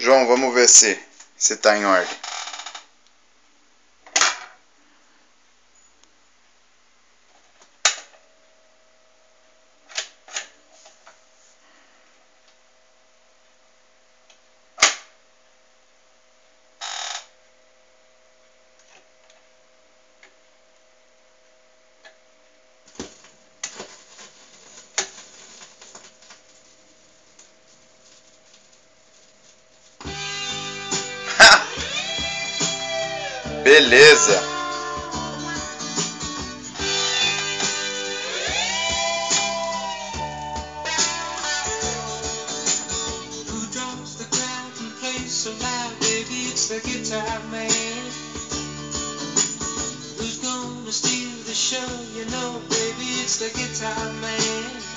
João, vamos ver se tá em ordem. Beleza. Who draws the crowd and plays so loud, baby, it's the guitar man. Who's gonna steal the show, you know, baby, it's the guitar man.